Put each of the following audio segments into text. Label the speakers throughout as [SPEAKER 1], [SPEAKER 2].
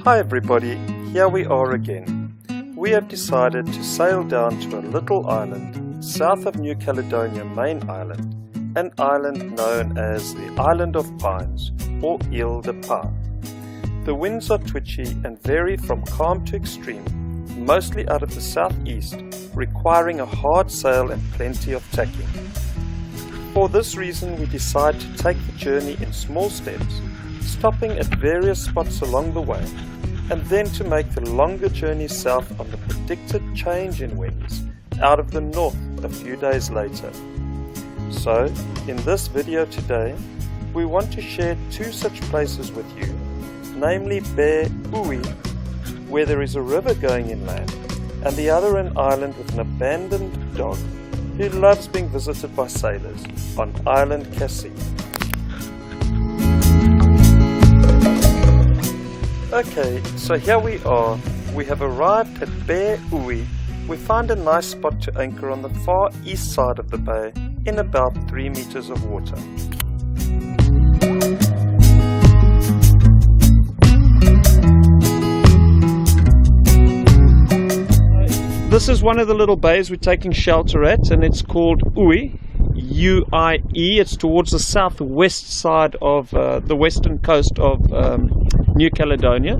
[SPEAKER 1] Hi everybody, here we are again. We have decided to sail down to a little island south of New Caledonia main island, an island known as the Island of Pines or Ile de Pins. The winds are twitchy and vary from calm to extreme, mostly out of the southeast, requiring a hard sail and plenty of tacking. For this reason we decide to take the journey in small steps, stopping at various spots along the way, and then to make the longer journey south on the predicted change in winds out of the north a few days later. So, in this video today, we want to share two such places with you, namely Baie Uwi, where there is a river going inland, and the other an island with an abandoned dog who loves being visited by sailors on Island Cassie. Okay, so here we are. We have arrived at Baie Uwi. We find a nice spot to anchor on the far east side of the bay in about 3 meters of water. This is one of the little bays we're taking shelter at, and it's called Uwi, U-I-E. It's towards the southwest side of the western coast of New Caledonia.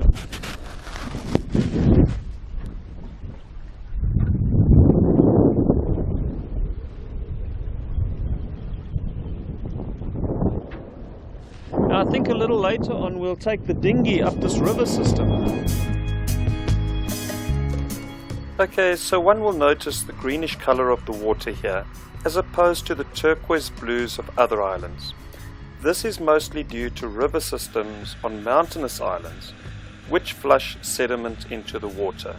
[SPEAKER 1] Now I think a little later on we'll take the dinghy up this river system. Okay, so one will notice the greenish color of the water here, as opposed to the turquoise blues of other islands. This is mostly due to river systems on mountainous islands, which flush sediment into the water.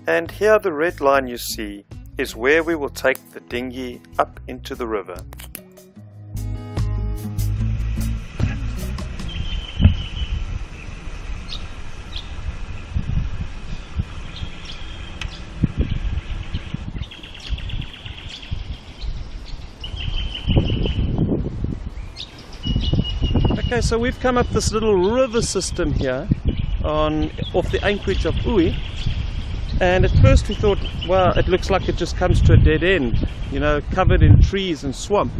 [SPEAKER 1] And here the red line you see is where we will take the dinghy up into the river. Okay, so we've come up this little river system here off the anchorage of Uwi, and at first we thought, wow, it looks like it just comes to a dead end, you know, covered in trees and swamp.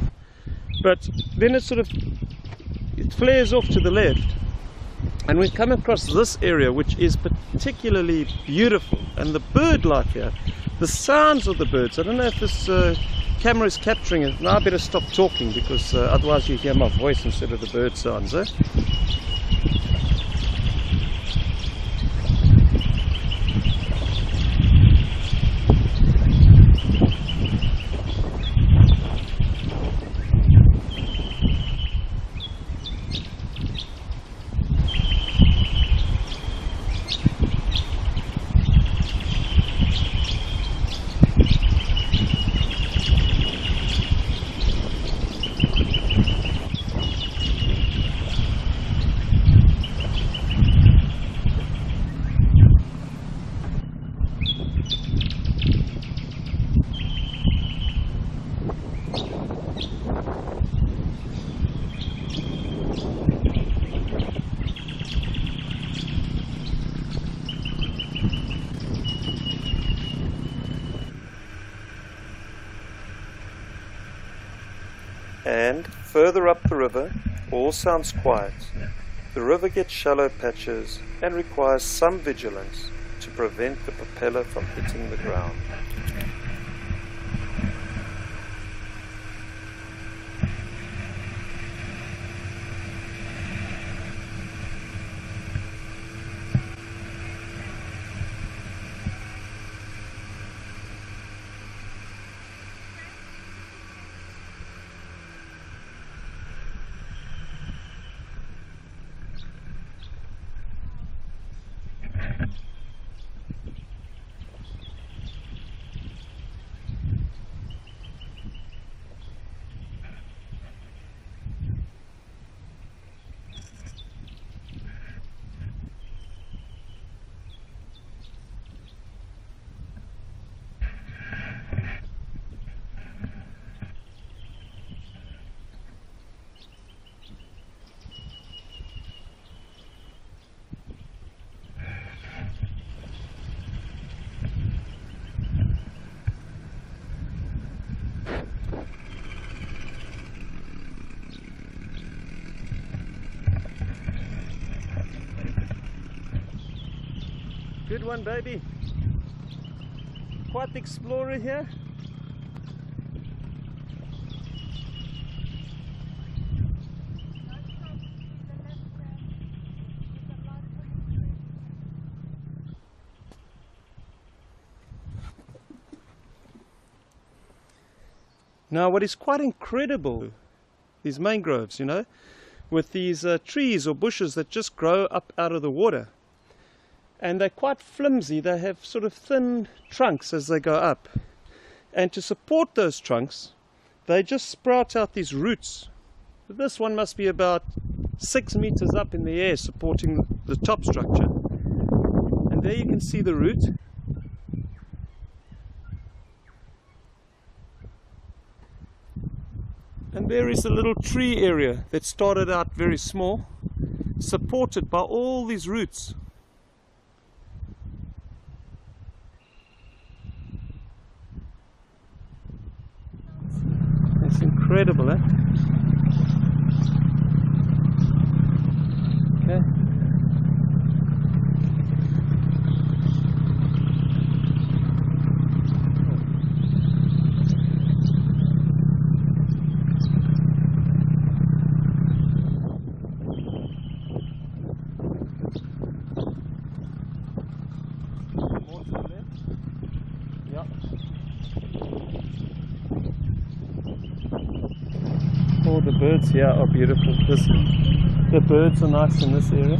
[SPEAKER 1] But then it flares off to the left, and we've come across this area which is particularly beautiful, and the bird life here, the sounds of the birds. I don't know if this camera is capturing it. Now I better stop talking because otherwise you hear my voice instead of the bird sounds, eh? And further up the river, all sounds quiet. The river gets shallow patches and requires some vigilance to prevent the propeller from hitting the ground. Good one, baby. Quite the explorer here. Now what is quite incredible, these mangroves, you know, with these trees or bushes that just grow up out of the water. And they're quite flimsy, they have sort of thin trunks as they go up. And to support those trunks, they just sprout out these roots. This one must be about 6 meters up in the air supporting the top structure. And there you can see the root. And there is a little tree area that started out very small, supported by all these roots. It's incredible, eh? Okay. Oh, the birds here are beautiful. The birds are nice in this area.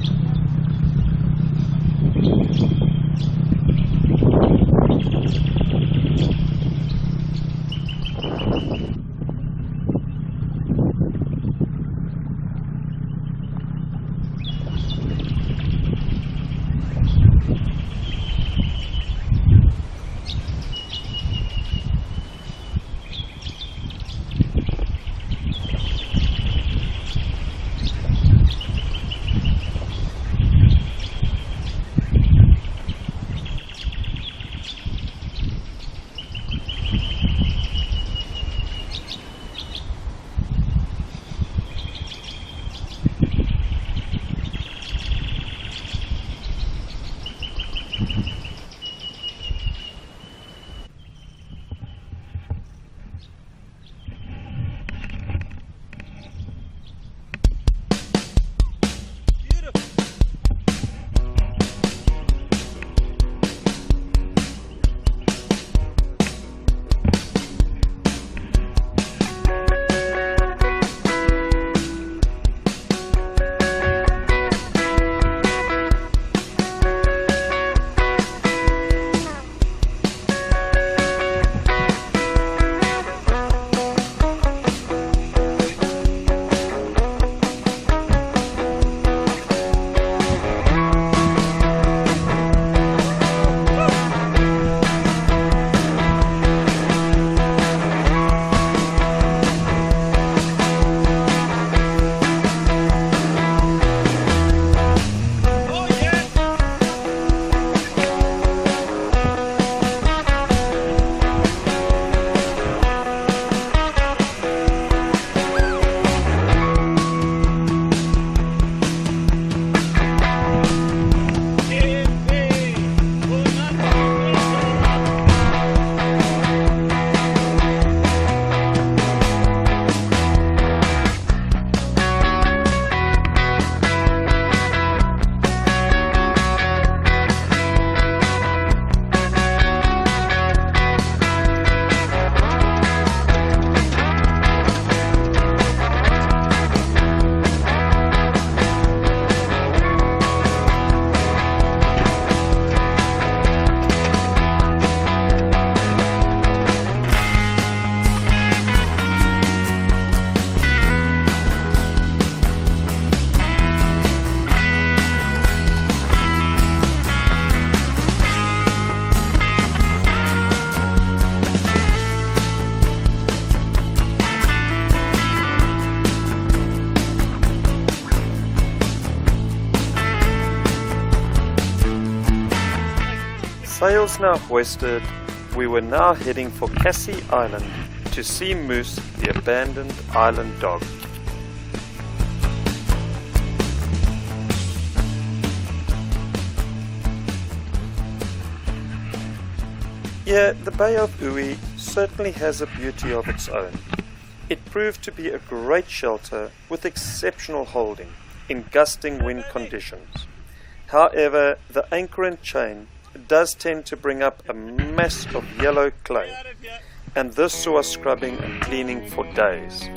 [SPEAKER 1] Sails now hoisted, we were now heading for Cassie Island to see Moose, the abandoned island dog. Here, the Bay of Uí certainly has a beauty of its own. It proved to be a great shelter with exceptional holding in gusting wind conditions. However, the anchor and chain does tend to bring up a mass of yellow clay, and this saw us scrubbing and cleaning for days.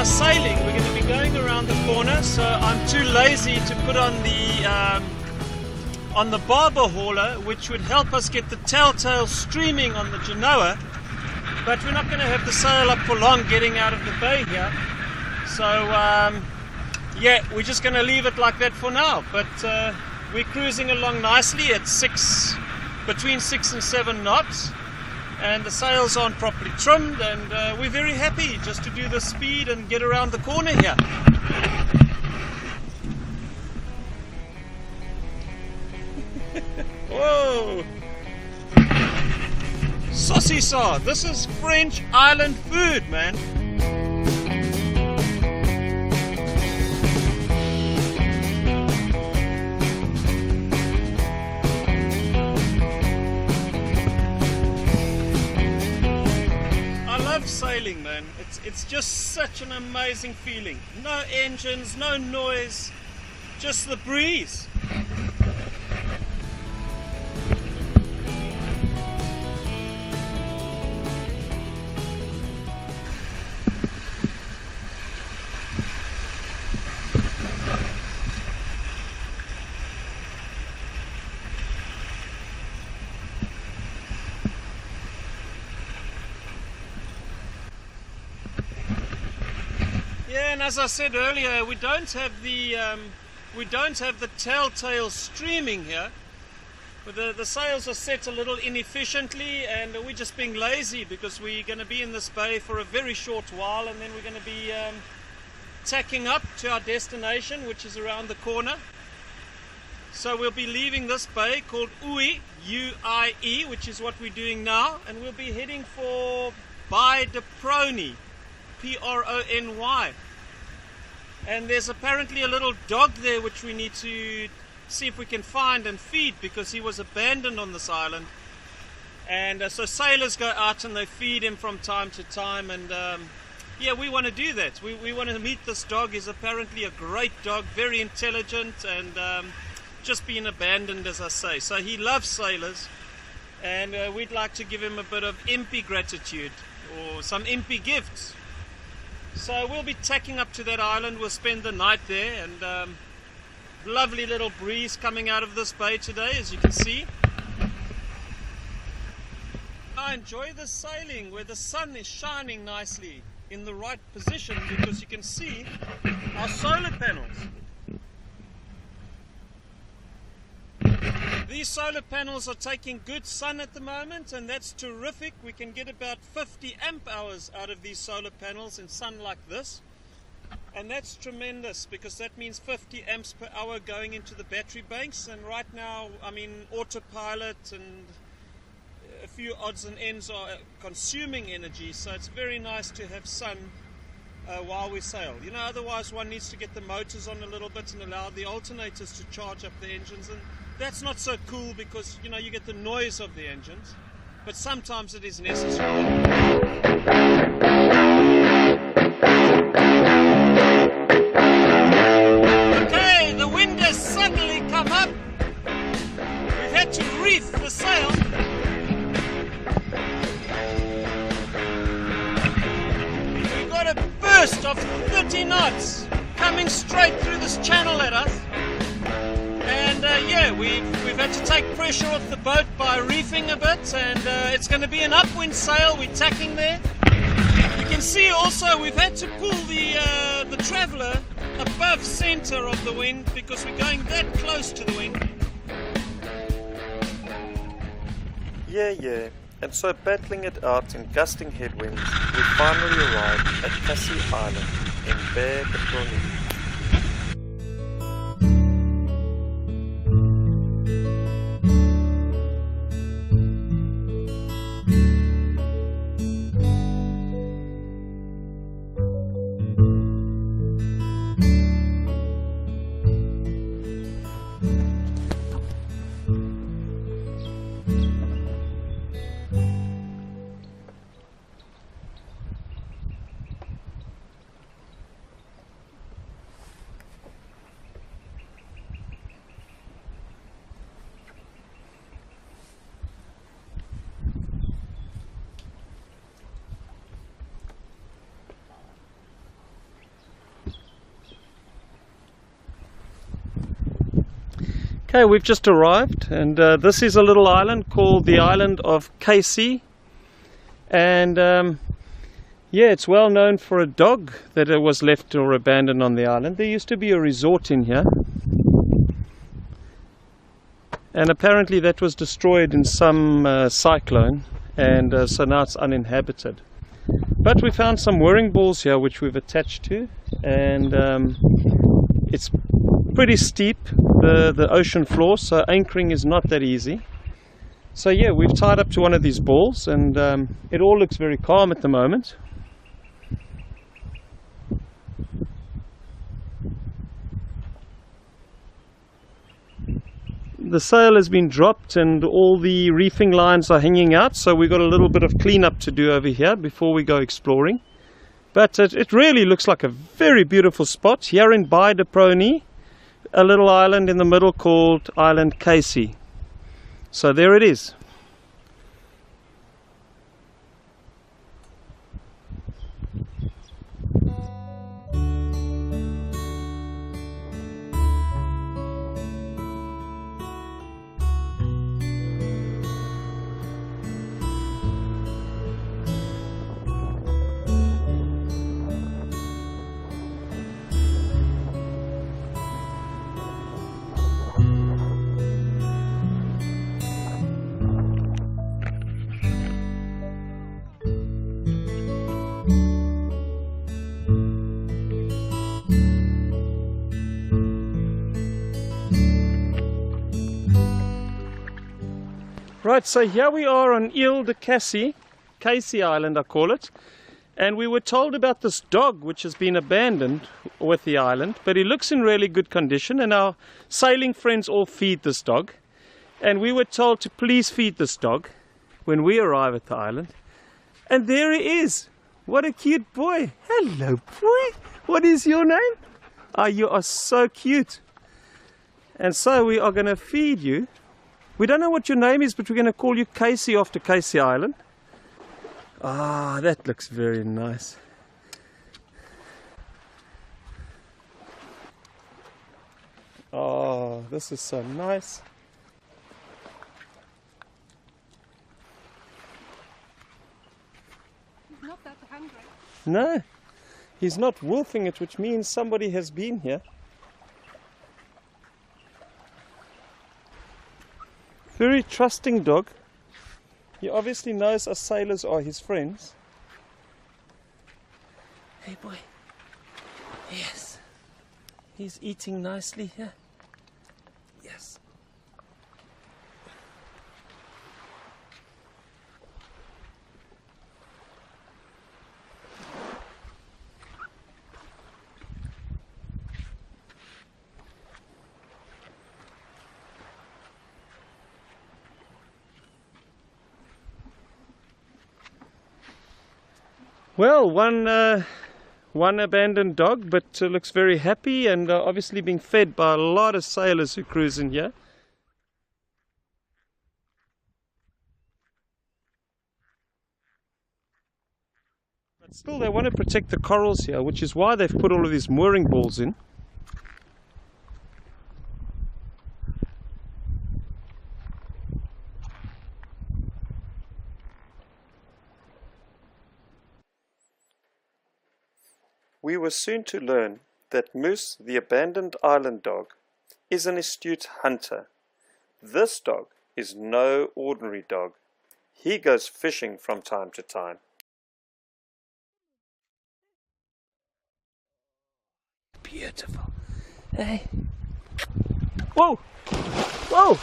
[SPEAKER 2] Sailing, we're going to be going around the corner, so I'm too lazy to put on the barber hauler, which would help us get the telltale streaming on the Genoa, but we're not going to have the sail up for long getting out of the bay here, so yeah, we're just going to leave it like that for now. But we're cruising along nicely at between 6 and 7 knots. And the sails aren't properly trimmed, and we're very happy just to do the speed and get around the corner here. Whoa! Saucisson, this is French island food, man. Sailing, man, it's just such an amazing feeling. No engines, no noise, just the breeze. Yeah, and as I said earlier, we don't have the telltale streaming here. But the sails are set a little inefficiently, and we're just being lazy because we're going to be in this bay for a very short while, and then we're going to be tacking up to our destination, which is around the corner. So we'll be leaving this bay called Uí, U-I-E, which is what we're doing now, and we'll be heading for Baie de Prony, P-R-O-N-Y. And there's apparently a little dog there which we need to see if we can find and feed, because he was abandoned on this island. And so sailors go out and they feed him from time to time, and yeah, we want to do that. We want to meet this dog. He's apparently a great dog, very intelligent, and just been abandoned, as I say. So he loves sailors, and we'd like to give him a bit of impy gratitude, or some impy gifts. So we'll be tacking up to that island. We'll spend the night there, and lovely little breeze coming out of this bay today, as you can see. I enjoy this sailing where the sun is shining nicely in the right position, because you can see our solar panels. These solar panels are taking good sun at the moment, and that's terrific. We can get about 50 amp hours out of these solar panels in sun like this, and that's tremendous, because that means 50 amps per hour going into the battery banks. And right now, I mean, autopilot and a few odds and ends are consuming energy, so it's very nice to have sun while we sail. You know, otherwise one needs to get the motors on a little bit and allow the alternators to charge up the engines, and that's not so cool, because, you know, you get the noise of the engines, but sometimes it is necessary. Okay, the wind has suddenly come up. We've had to reef the sail. We've got a burst of 30 knots coming straight through this channel at us. And yeah, we've had to take pressure off the boat by reefing a bit, and it's going to be an upwind sail. We're tacking there. You can see also we've had to pull the Traveller above center of the wind, because we're going that close to the wind.
[SPEAKER 1] Yeah. And so battling it out in gusting headwinds, we finally arrived at Cassie Island in Baie de Broglie. Okay, we've just arrived, and this is a little island called the island of Cassie, and yeah, it's well known for a dog that was left or abandoned on the island. There used to be a resort in here, and apparently that was destroyed in some cyclone, and so now it's uninhabited. But we found some whirring balls here which we've attached to, and it's pretty steep, the ocean floor, so anchoring is not that easy. So yeah, we've tied up to one of these balls, and it all looks very calm at the moment. The sail has been dropped and all the reefing lines are hanging out, so we've got a little bit of cleanup to do over here before we go exploring. But it really looks like a very beautiful spot here in Baie de Broglie, a little island in the middle called Island Cassie. So there it is. Right, so here we are on Ile de Cassie, Cassie Island I call it, and we were told about this dog which has been abandoned with the island, but he looks in really good condition, and our sailing friends all feed this dog, and we were told to please feed this dog when we arrive at the island, and there he is. What a cute boy. Hello boy, what is your name? Oh, you are so cute. And so we are going to feed you. We don't know what your name is, but we're going to call you Casey after Casey Island. Ah, that looks very nice. Oh, this is so nice.
[SPEAKER 3] He's not that hungry.
[SPEAKER 1] No, he's not wolfing it, which means somebody has been here. Very trusting dog. He obviously knows us sailors are his friends. Hey boy. Yes. He's eating nicely here. Yes. Well, one abandoned dog, but looks very happy, and obviously being fed by a lot of sailors who cruise in here. But still they want to protect the corals here, which is why they've put all of these mooring balls in. We were soon to learn that Moose, the abandoned island dog, is an astute hunter. This dog is no ordinary dog. He goes fishing from time to time.
[SPEAKER 2] Beautiful. Hey. Whoa! Whoa!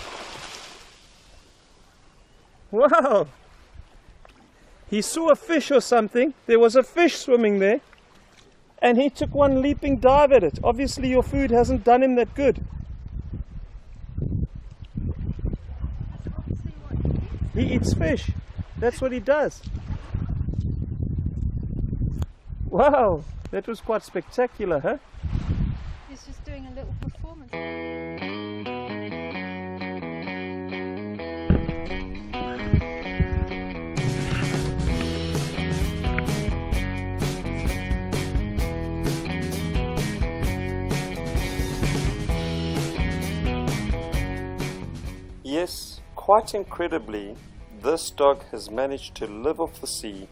[SPEAKER 2] Wow! He saw a fish or something. There was a fish swimming there. And he took one leaping dive at it. Obviously your food hasn't done him that good. He eats fish. That's what he does. Wow! That was quite spectacular, huh?
[SPEAKER 3] He's just doing a little performance.
[SPEAKER 1] Yes, quite incredibly, this dog has managed to live off the sea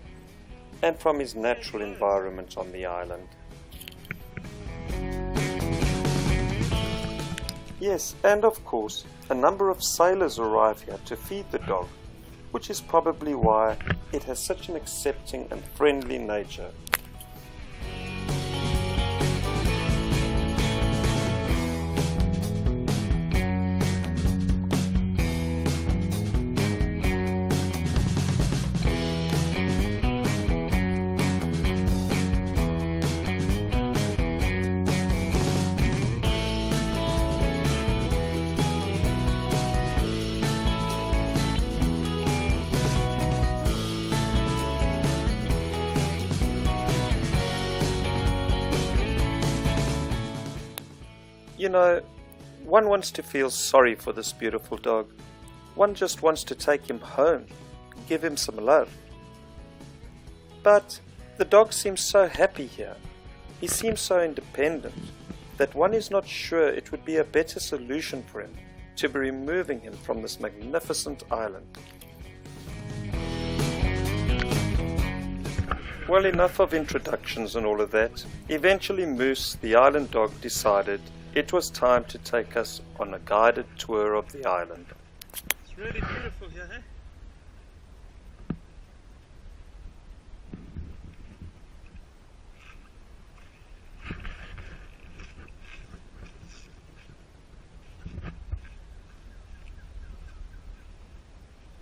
[SPEAKER 1] and from his natural environment on the island. Yes, and of course, a number of sailors arrive here to feed the dog, which is probably why it has such an accepting and friendly nature. You know, one wants to feel sorry for this beautiful dog. One just wants to take him home, give him some love. But the dog seems so happy here. He seems so independent that one is not sure it would be a better solution for him to be removing him from this magnificent island. Well, enough of introductions and all of that. Eventually Moose, the island dog, decided it was time to take us on a guided tour of the island.
[SPEAKER 2] It's really beautiful here, eh?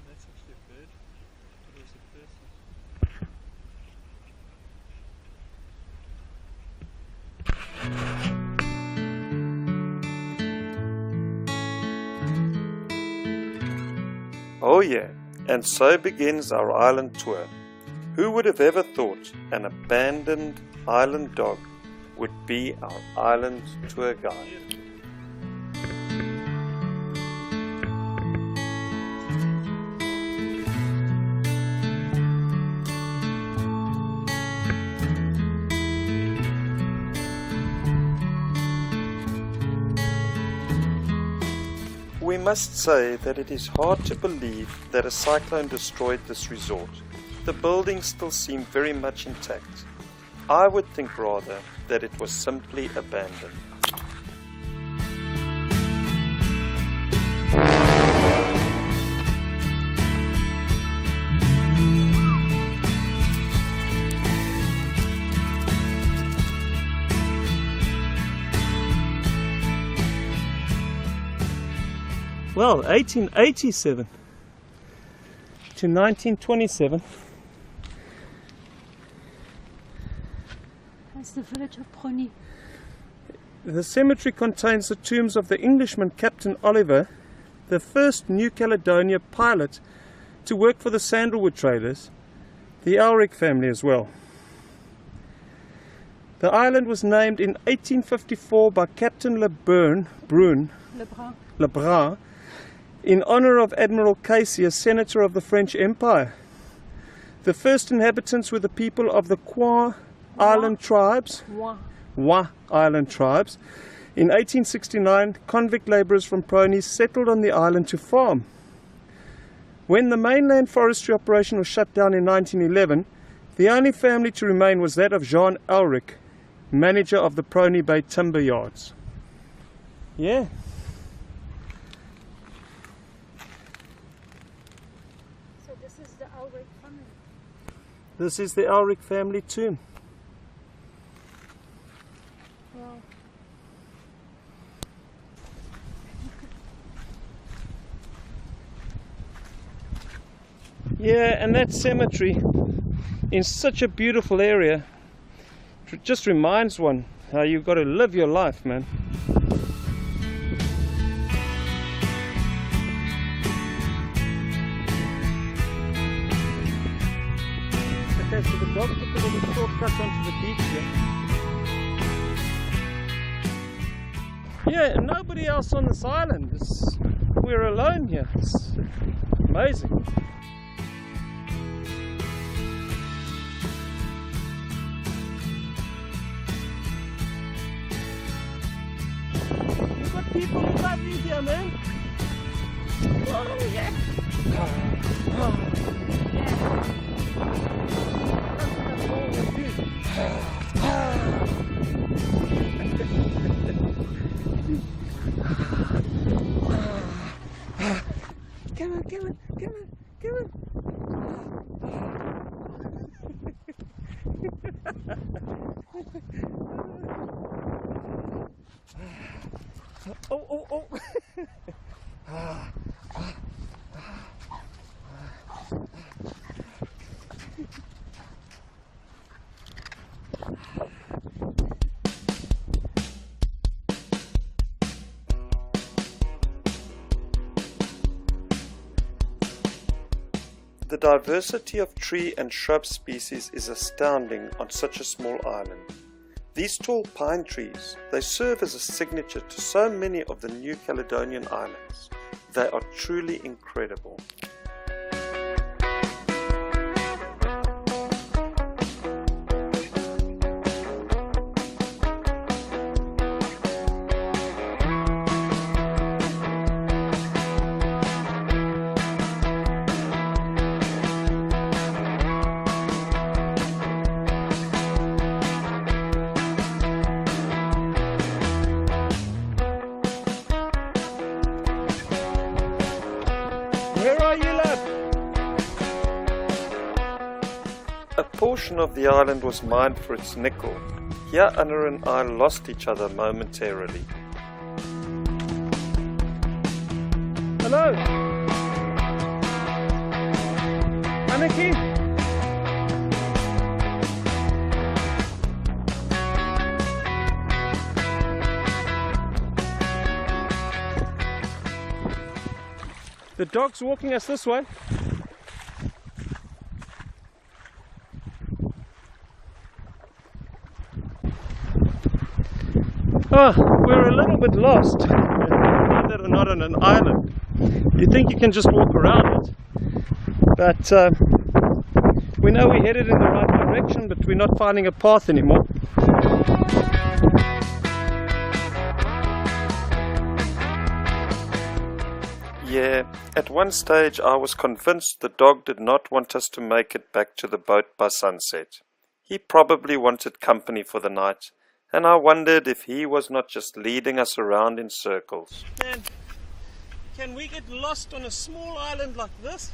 [SPEAKER 2] That's actually a bird. It was a person.
[SPEAKER 1] Oh yeah, and so begins our island tour. Who would have ever thought an abandoned island dog would be our island tour guide? We must say that it is hard to believe that a cyclone destroyed this resort. The buildings still seem very much intact. I would think rather that it was simply abandoned.
[SPEAKER 2] Well, 1887 to 1927.
[SPEAKER 3] That's the village of Brony.
[SPEAKER 2] The cemetery contains the tombs of the Englishman Captain Oliver, the first New Caledonia pilot to work for the Sandalwood traders, the Elric family as well. The island was named in 1854 by Captain Lebrun in honor of Admiral Casey, a senator of the French Empire. The first inhabitants were the people of the Kwa Island tribes. Wa Island tribes. In 1869, convict labourers from Brony settled on the island to farm. When the mainland forestry operation was shut down in 1911, the only family to remain was that of Jean Elric, manager of the Brony Bay timber yards. Yeah.
[SPEAKER 3] So this is Ulrich family.
[SPEAKER 1] This is the Ulrich family tomb.
[SPEAKER 3] Wow.
[SPEAKER 1] Yeah, and that cemetery in such a beautiful area, it just reminds one how you've got to live your life, man. Okay, so the dog took a little shortcut onto the beach here. Yeah, and nobody else on this island. We're alone here. It's amazing. You've got people who love you here, man. Oh, yeah. Come on, come on, come on, come on. Oh, oh, oh. The diversity of tree and shrub species is astounding on such a small island. These tall pine trees, they serve as a signature to so many of the New Caledonian islands. They are truly incredible. Where are you, lad? A portion of the island was mined for its nickel. Here Anna and I lost each other momentarily. Hello? Aniki? The dog's walking us this way. Oh, we're a little bit lost. Believe it or not, on an island. You think you can just walk around it. But we know we're headed in the right direction, but we're not finding a path anymore. Yeah, at one stage I was convinced the dog did not want us to make it back to the boat by sunset. He probably wanted company for the night, and I wondered if he was not just leading us around in circles.
[SPEAKER 2] Man, can we get lost on a small island like this?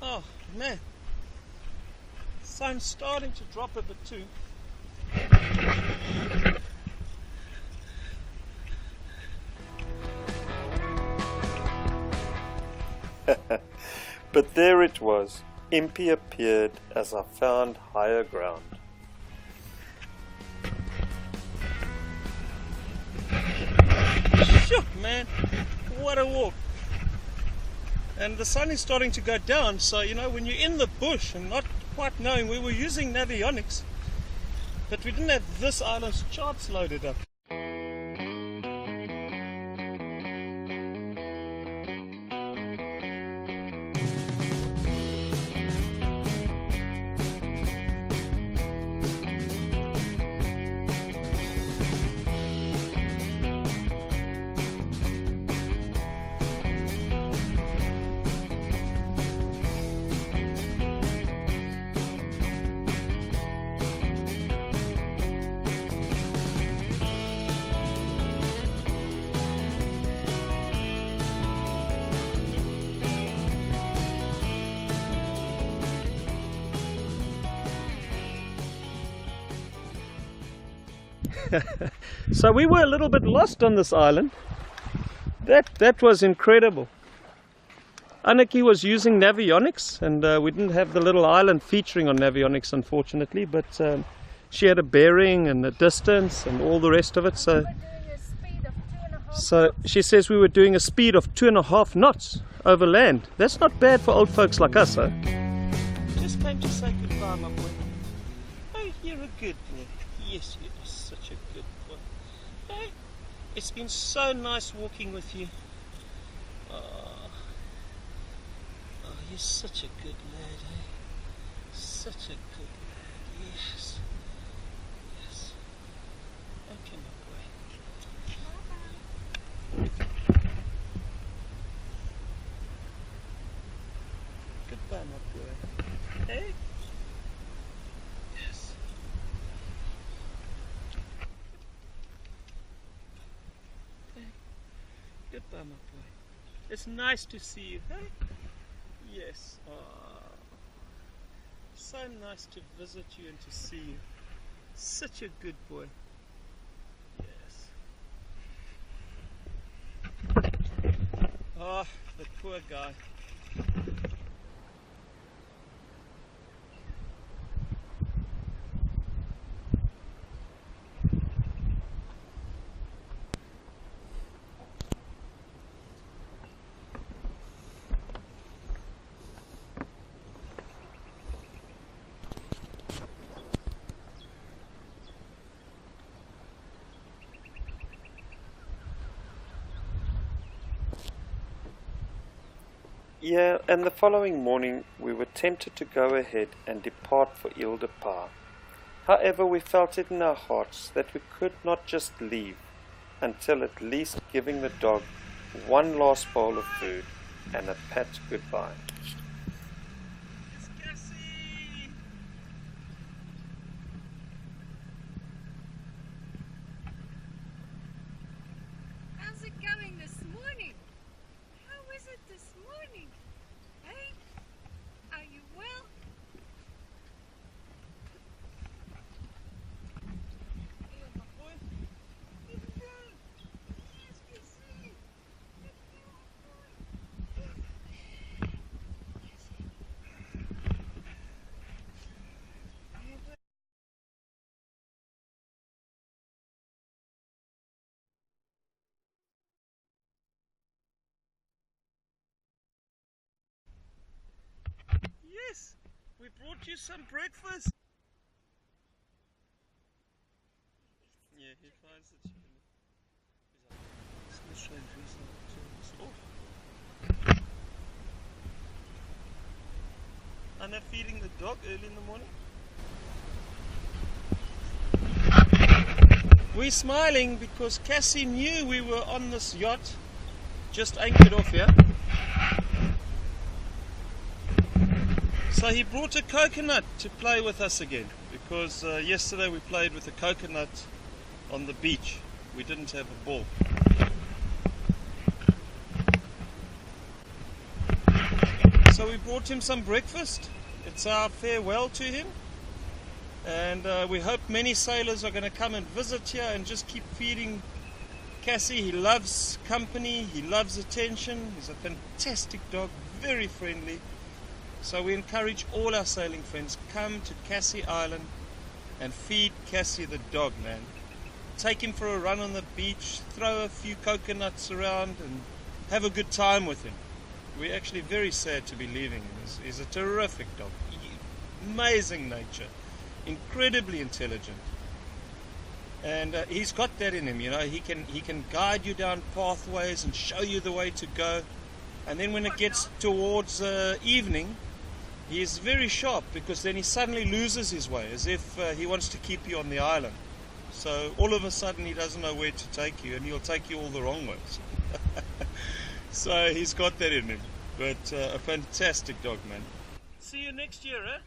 [SPEAKER 2] Oh man, sun's starting to drop a bit too.
[SPEAKER 1] But there it was. Impy appeared as I found higher ground.
[SPEAKER 2] Phew, man, what a walk. And the sun is starting to go down, so you know, when you're in the bush and not quite knowing, we were using Navionics, but we didn't have this island's charts loaded up. So we were a little bit lost on this island. That was incredible. Anneki was using Navionics, and we didn't have the little island featuring on Navionics, unfortunately, but she had a bearing and a distance and all the rest of it. So she says we were doing a speed of 2.5 knots over land. That's not bad for old folks like us, huh? Just came to say goodbye, my boy. Oh, you're a good boy. Yes, you're such a good boy. Hey, it's been so nice walking with you. You're such a good lad, eh? Such a good lad, yes. Yes. Okay, my boy. Goodbye, my boy. Hey? Yes. Hey. Goodbye, my boy. It's nice to see you, hey? Yes. So nice to visit you and to see you. Such a good boy. Yes. Oh, the poor guy.
[SPEAKER 1] Yeah, and the following morning we were tempted to go ahead and depart for Ile de Pâr. However, we felt it in our hearts that we could not just leave until at least giving the dog one last bowl of food and a pat goodbye.
[SPEAKER 4] How's it going this morning? How is it this morning? Hey? Are you well?
[SPEAKER 2] Here, my boy. Here we go. Yes, we see. Yes, we brought you some breakfast. Yeah, he finds the chicken. He's going to try and dress up. Anna feeding the dog early in the morning. We're smiling because Cassie knew we were on this yacht, just anchored off here. So he brought a coconut to play with us again, because yesterday we played with a coconut on the beach. We didn't have a ball. So we brought him some breakfast. It's our farewell to him. And we hope many sailors are going to come and visit here and just keep feeding Cassie. He loves company, he loves attention. He's a fantastic dog, very friendly. So we encourage all our sailing friends, come to Cassie Island and feed Cassie the dog, man. Take him for a run on the beach, throw a few coconuts around and have a good time with him. We're actually very sad to be leaving him. He's a terrific dog, amazing nature, incredibly intelligent. And he's got that in him, you know. He can guide you down pathways and show you the way to go. And then when it gets towards evening, he is very sharp, because then he suddenly loses his way, as if he wants to keep you on the island. So all of a sudden he doesn't know where to take you, and he'll take you all the wrong ways. So he's got that in him. But a fantastic dog, man. See you next year, eh?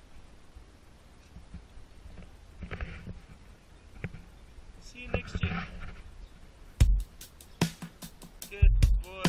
[SPEAKER 2] See you next year. Good boy.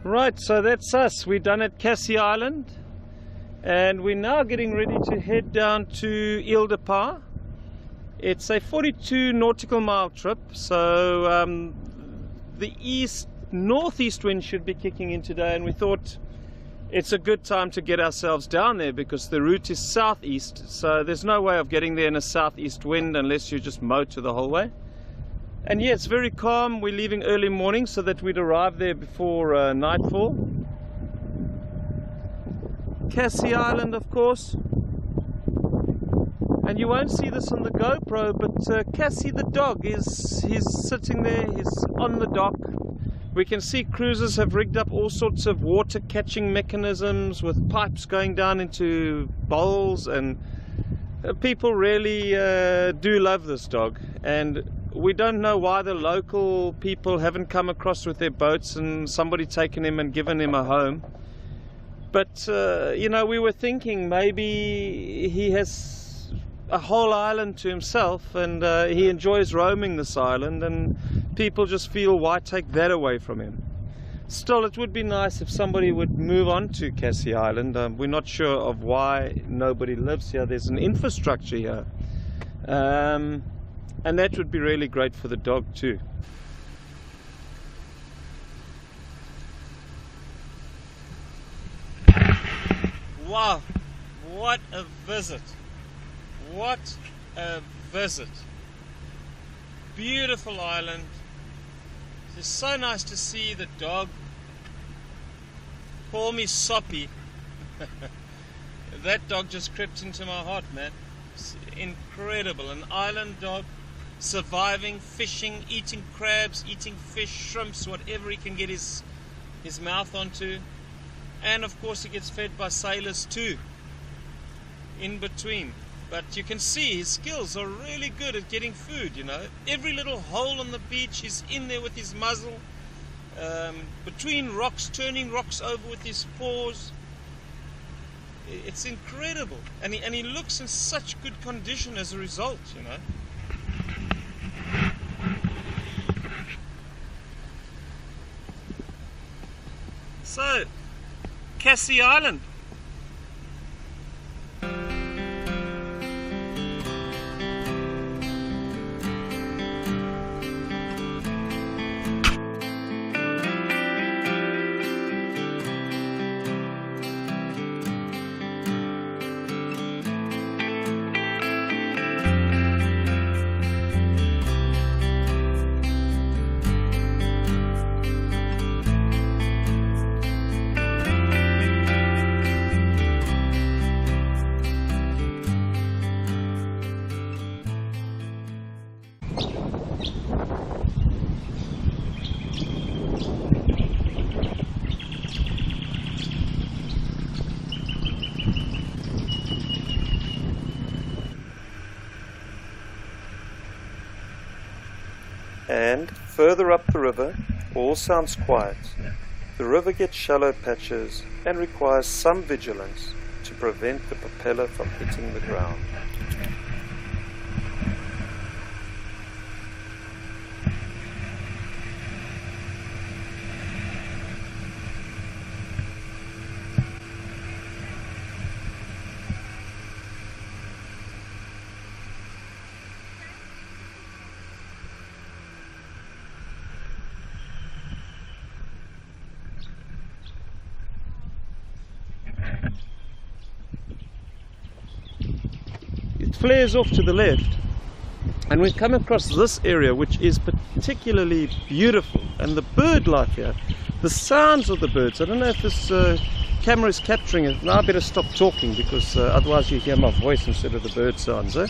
[SPEAKER 2] Right, so that's us. We're done at Cassie Island, and we're now getting ready to head down to Ile de Pâ. It's a 42 nautical mile trip, so the northeast wind should be kicking in today, and we thought it's a good time to get ourselves down there because the route is southeast, so there's no way of getting there in a southeast wind unless you just motor the whole way. And yeah, it's very calm. We're leaving early morning so that we'd arrive there before nightfall. Cassie Island, of course. And you won't see this on the GoPro, but Cassie the dog he's sitting there, he's on the dock. We can see cruisers have rigged up all sorts of water catching mechanisms with pipes going down into bowls, and people really do love this dog. And we don't know why the local people haven't come across with their boats and somebody taken him and given him a home. But you know, we were thinking maybe he has a whole island to himself, and he enjoys roaming this island, and people just feel, why take that away from him? Still, it would be nice if somebody would move on to Cassie Island. We're not sure of why nobody lives here. There's an infrastructure here, and that would be really great for the dog too. Wow, what a visit! What a visit! Beautiful island. It's so nice to see the dog. Call me Soppy. That dog just crept into my heart, man. It's incredible. An island dog, surviving, fishing, eating crabs, eating fish, shrimps, whatever he can get his mouth onto. And of course he gets fed by sailors too, in between. But you can see his skills are really good at getting food, you know. Every little hole on the beach, he's in there with his muzzle, between rocks, turning rocks over with his paws. It's incredible. And he looks in such good condition as a result, you know. So, Cassie Island.
[SPEAKER 1] And further up the river, all sounds quiet. The river gets shallow patches and requires some vigilance to prevent the propeller from hitting the ground.
[SPEAKER 2] It flares off to the left, and we've come across this area which is particularly beautiful, and the bird life here, the sounds of the birds. I don't know if this camera is capturing it. Now I better stop talking because otherwise you hear my voice instead of the bird sounds, eh?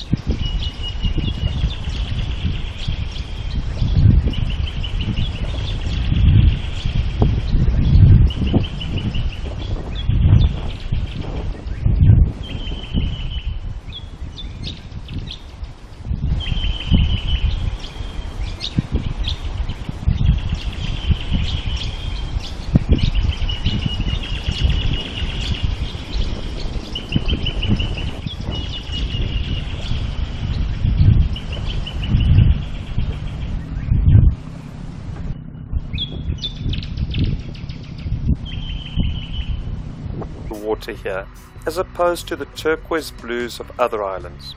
[SPEAKER 1] water here, as opposed to the turquoise blues of other islands.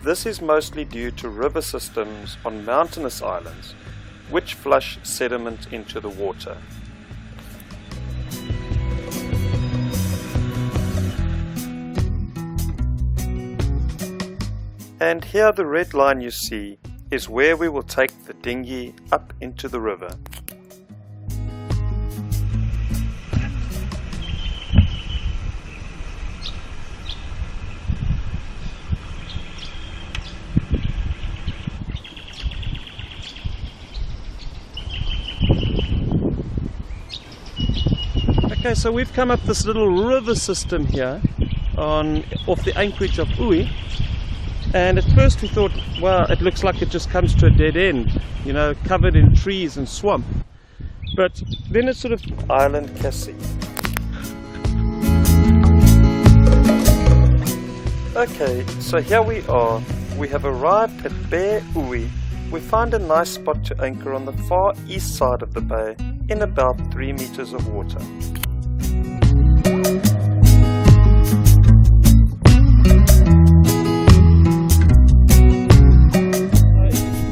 [SPEAKER 1] This is mostly due to river systems on mountainous islands, which flush sediment into the water. And here the red line you see is where we will take the dinghy up into the river. Okay, so we've come up this little river system here off the anchorage of Ui, and at first we thought, well, it looks like it just comes to a dead end, you know, covered in trees and swamp. But then it's sort of Island Cassie. Okay, so here we are. We have arrived at Bare Ui. We find a nice spot to anchor on the far east side of the bay in about 3 meters of water.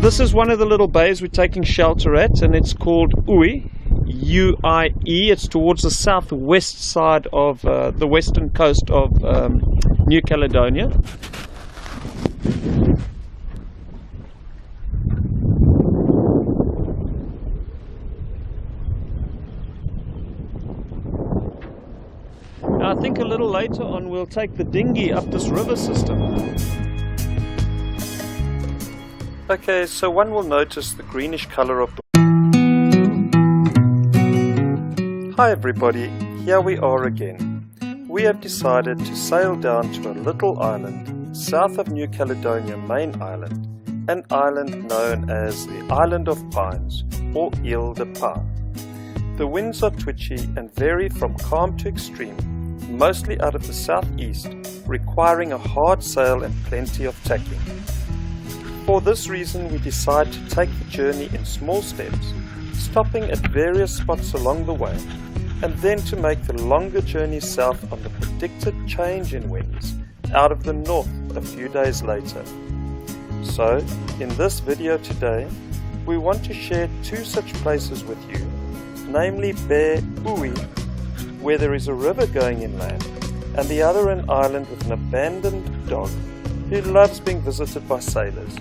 [SPEAKER 1] This is one of the little bays we're taking shelter at, and it's called Ui, U-I-E. It's towards the southwest side of the western coast of New Caledonia. Now, I think a little later on we'll take the dinghy up this river system. Okay, so one will notice the greenish color of the... Hi everybody, here we are again. We have decided to sail down to a little island south of New Caledonia main island, an island known as the Island of Pines, or Ile de Pins. The winds are twitchy and vary from calm to extreme, mostly out of the southeast, requiring a hard sail and plenty of tacking. For this reason, we decide to take the journey in small steps, stopping at various spots along the way, and then to make the longer journey south on the predicted change in winds out of the north a few days later. So, in this video today, we want to share 2 such places with you, namely Bare Ui, where there is a river going inland, and the other an island with an abandoned dog who loves being visited by sailors.